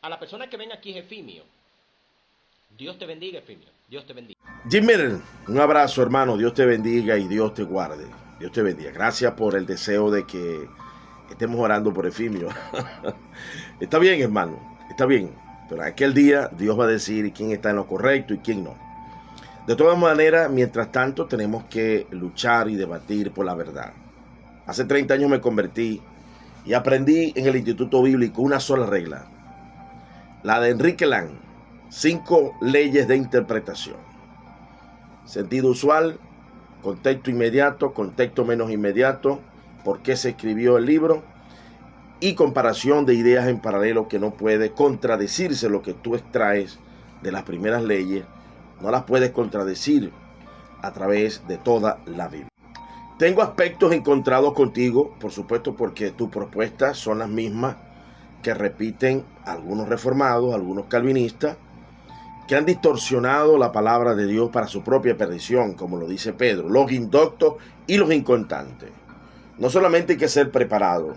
A la persona que ven aquí, Jefimio, Dios te bendiga, Jefimio. Dios te bendiga. Jim Miller, un abrazo, hermano. Dios te bendiga y Dios te guarde. Dios te bendiga. Gracias por el deseo de que estemos orando por Efimio. Está bien, hermano. Está bien. Pero aquel día Dios va a decir quién está en lo correcto y quién no. De todas maneras, mientras tanto, tenemos que luchar y debatir por la verdad. Hace 30 años me convertí y aprendí en el Instituto Bíblico una sola regla. La de Enrique Lang. 5 leyes de interpretación. Sentido usual, contexto inmediato, contexto menos inmediato, por qué se escribió el libro y comparación de ideas en paralelo que no puede contradecirse lo que tú extraes de las primeras leyes, no las puedes contradecir a través de toda la Biblia. Tengo aspectos encontrados contigo, por supuesto, porque tus propuestas son las mismas que repiten algunos reformados, algunos calvinistas, que han distorsionado la palabra de Dios para su propia perdición, como lo dice Pedro, los indoctos y los inconstantes. No solamente hay que ser preparado,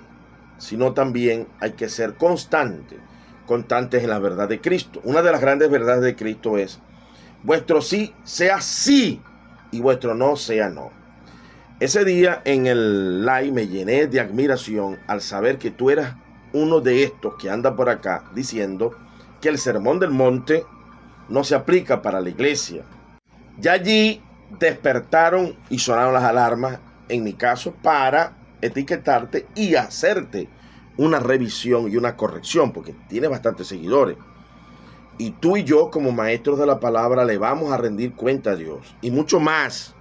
sino también hay que ser constantes en la verdad de Cristo. Una de las grandes verdades de Cristo es, vuestro sí sea sí y vuestro no sea no. Ese día en el live me llené de admiración al saber que tú eras uno de estos que anda por acá diciendo que el Sermón del Monte no se aplica para la iglesia. Ya allí despertaron y sonaron las alarmas, en mi caso, para etiquetarte y hacerte una revisión y una corrección, porque tiene bastantes seguidores. Y tú y yo, como maestros de la palabra, le vamos a rendir cuenta a Dios. Y mucho más,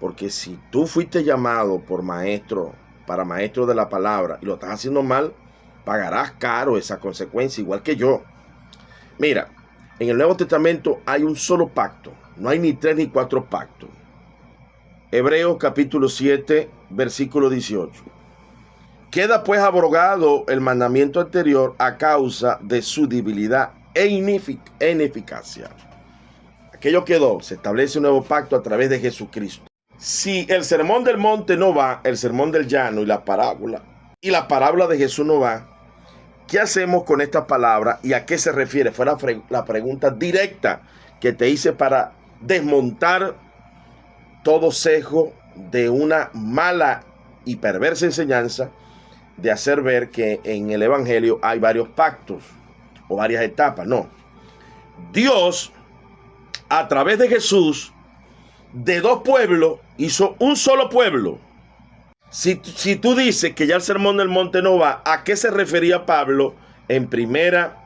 porque si tú fuiste llamado por maestro, para maestro de la palabra, y lo estás haciendo mal, pagarás caro esa consecuencia, igual que yo. Mira, en el Nuevo Testamento hay un solo pacto. No hay ni 3 ni 4 pactos. Hebreos capítulo 7, versículo 18. Queda pues abrogado el mandamiento anterior a causa de su debilidad e ineficacia. Aquello quedó. Se establece un nuevo pacto a través de Jesucristo. Si el sermón del monte no va, el sermón del llano y la parábola de Jesús no va, ¿qué hacemos con esta palabra y a qué se refiere? Fue la pregunta directa que te hice para desmontar todo sesgo de una mala y perversa enseñanza de hacer ver que en el Evangelio hay varios pactos o varias etapas. No. Dios, a través de Jesús, de 2 pueblos, hizo un solo pueblo. Si tú dices que ya el sermón del monte no va, ¿a qué se refería Pablo en primera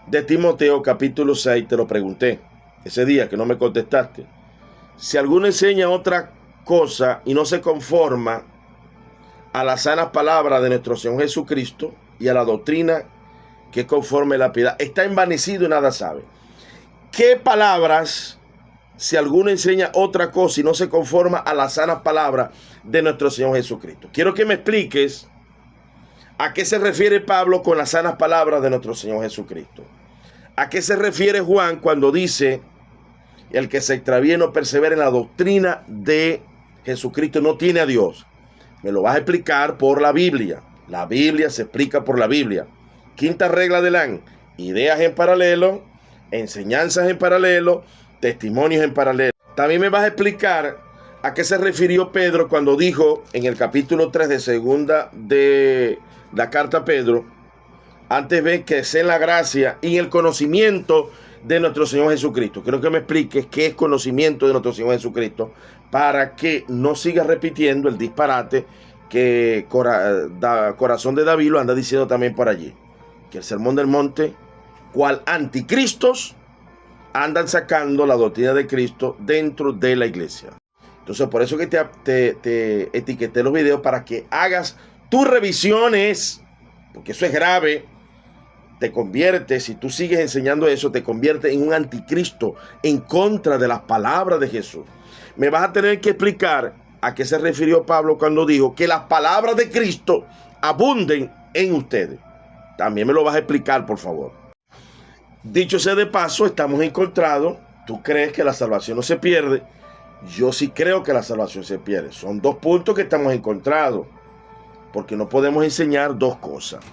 de Timoteo capítulo 6? Te lo pregunté ese día que no me contestaste. Si alguno enseña otra cosa y no se conforma a las sanas palabras de nuestro Señor Jesucristo y a la doctrina que es conforme a la piedad, está envanecido y nada sabe. ¿Qué palabras? Si alguno enseña otra cosa y no se conforma a las sanas palabras de nuestro Señor Jesucristo. Quiero que me expliques a qué se refiere Pablo con las sanas palabras de nuestro Señor Jesucristo. ¿A qué se refiere Juan cuando dice, el que se extravíe y no persevera en la doctrina de Jesucristo no tiene a Dios? Me lo vas a explicar por la Biblia. La Biblia se explica por la Biblia. Quinta regla de Lang: ideas en paralelo, enseñanzas en paralelo, testimonios en paralelo. También me vas a explicar a qué se refirió Pedro cuando dijo en el capítulo 3 de segunda de la carta a Pedro, antes ven que sea en la gracia y en el conocimiento de nuestro Señor Jesucristo. Quiero que me expliques qué es conocimiento de nuestro Señor Jesucristo para que no sigas repitiendo el disparate que Corazón de David lo anda diciendo también por allí. Que el sermón del monte, cual anticristos, andan sacando la doctrina de Cristo dentro de la iglesia. Entonces, por eso que te etiqueté los videos para que hagas tus revisiones, porque eso es grave. Te convierte, si tú sigues enseñando eso, te convierte en un anticristo en contra de las palabras de Jesús. Me vas a tener que explicar a qué se refirió Pablo cuando dijo que las palabras de Cristo abunden en ustedes. También me lo vas a explicar, por favor. Dicho sea de paso, estamos encontrados. Tú crees que la salvación no se pierde. Yo sí creo que la salvación se pierde. Son 2 puntos que estamos encontrados, porque no podemos enseñar 2 cosas.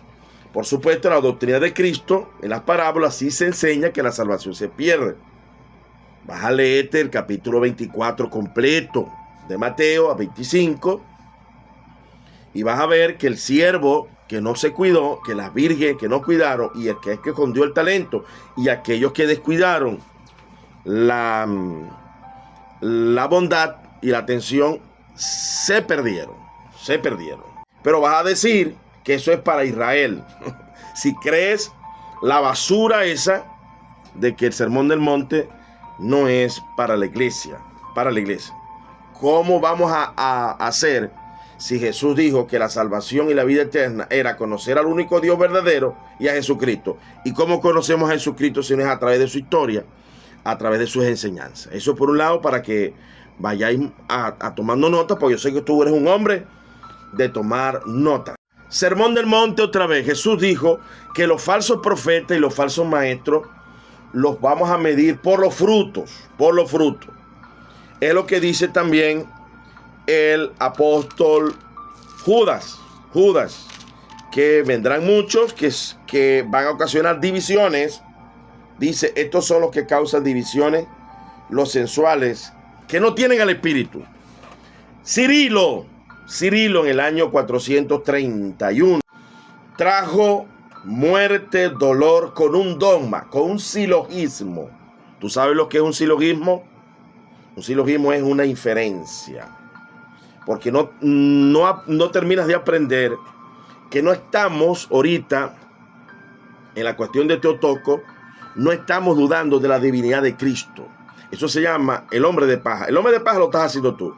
Por supuesto, la doctrina de Cristo, en las parábolas, sí se enseña que la salvación se pierde. Vas a leerte el capítulo 24 completo de Mateo a 25 y vas a ver que el siervo que no se cuidó, que las vírgenes que no cuidaron y el que escondió el talento y aquellos que descuidaron la bondad y la atención se perdieron. Pero vas a decir que eso es para Israel. Si crees la basura esa de que el Sermón del Monte no es para la iglesia, ¿cómo vamos a hacer si Jesús dijo que la salvación y la vida eterna era conocer al único Dios verdadero y a Jesucristo? ¿Y cómo conocemos a Jesucristo si no es a través de su historia, a través de sus enseñanzas? Eso por un lado, para que vayáis a tomando nota, porque yo sé que tú eres un hombre de tomar nota. Sermón del Monte otra vez. Jesús dijo que los falsos profetas y los falsos maestros los vamos a medir por los frutos, Es lo que dice también el apóstol Judas, que vendrán muchos que van a ocasionar divisiones. Dice, estos son los que causan divisiones, los sensuales, que no tienen al Espíritu. Cirilo en el año 431 trajo muerte, dolor con un dogma, con un silogismo. ¿Tú sabes lo que es un silogismo? Un silogismo es una inferencia, porque no terminas de aprender que no estamos ahorita en la cuestión de Teotocos, no estamos dudando de la divinidad de Cristo. Eso se llama el hombre de paja. El hombre de paja lo estás haciendo tú,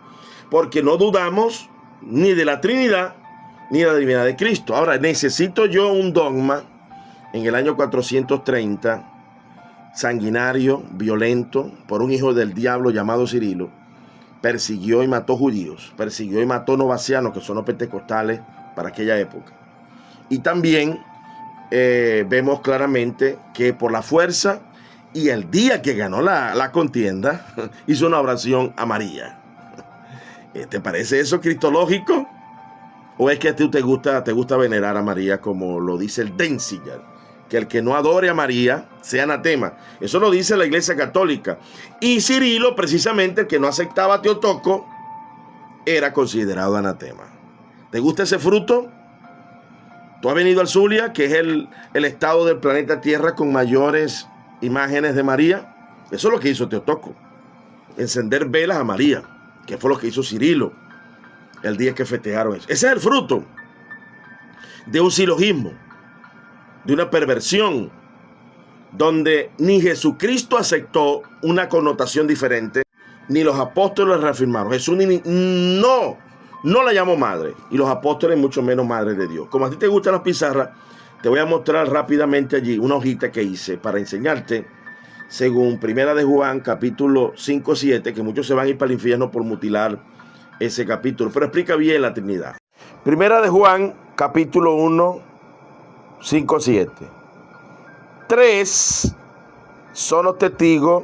porque no dudamos ni de la Trinidad ni de la divinidad de Cristo. Ahora, necesito yo un dogma en el año 430, sanguinario, violento, por un hijo del diablo llamado Cirilo. Persiguió y mató judíos, persiguió y mató novacianos, que son los pentecostales para aquella época. Y también vemos claramente que por la fuerza, y el día que ganó la contienda, hizo una oración a María. ¿Te parece eso cristológico? ¿O es que a ti te gusta venerar a María, como lo dice el Denzinger? Que el que no adore a María sea anatema. Eso lo dice la Iglesia Católica. Y Cirilo, precisamente, el que no aceptaba a Teotocos, era considerado anatema. ¿Te gusta ese fruto? Tú has venido al Zulia, que es el estado del planeta Tierra con mayores imágenes de María. Eso es lo que hizo Teotocos. Encender velas a María, que fue lo que hizo Cirilo el día que festejaron eso. Ese es el fruto de un silogismo, de una perversión, donde ni Jesucristo aceptó una connotación diferente, ni los apóstoles reafirmaron. Jesús no la llamó madre, y los apóstoles mucho menos madre de Dios. Como a ti te gustan las pizarras, te voy a mostrar rápidamente allí una hojita que hice para enseñarte, según Primera de Juan, capítulo 5-7, que muchos se van a ir para el infierno por mutilar ese capítulo, pero explica bien la Trinidad. Primera de Juan, capítulo 1, 5-7. 3 son los testigos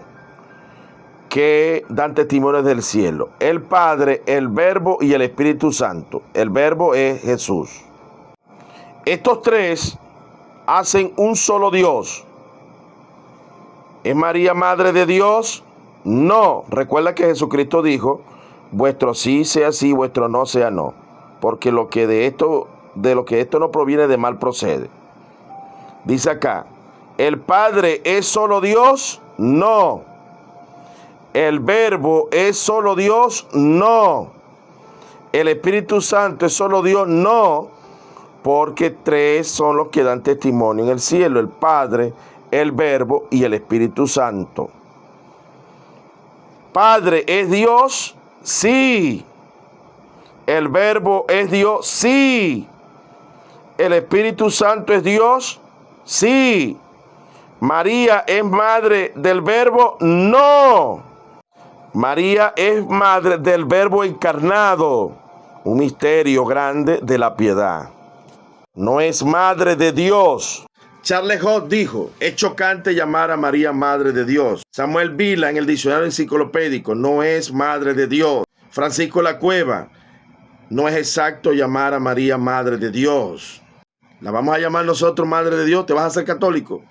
que dan testimonios del cielo: el Padre, el Verbo y el Espíritu Santo. El Verbo es Jesús. Estos 3 hacen un solo Dios. ¿Es María madre de Dios? No. Recuerda que Jesucristo dijo: vuestro sí sea sí, vuestro no sea no, porque de lo que esto no proviene, de mal procede. Dice acá: ¿el Padre es solo Dios? No. ¿El Verbo es solo Dios? No. ¿El Espíritu Santo es solo Dios? No, porque 3 son los que dan testimonio en el cielo: el Padre, el Verbo y el Espíritu Santo. ¿Padre es Dios? Sí. ¿El Verbo es Dios? Sí. ¿El Espíritu Santo es Dios? Sí. ¿María es madre del Verbo? No. María es madre del Verbo encarnado, un misterio grande de la piedad. No es madre de Dios. Charles Hodge dijo: es chocante llamar a María madre de Dios. Samuel Vila, en el diccionario enciclopédico: no es madre de Dios. Francisco La Cueva: no es exacto llamar a María madre de Dios. La vamos a llamar nosotros Madre de Dios. ¿Te vas a hacer católico?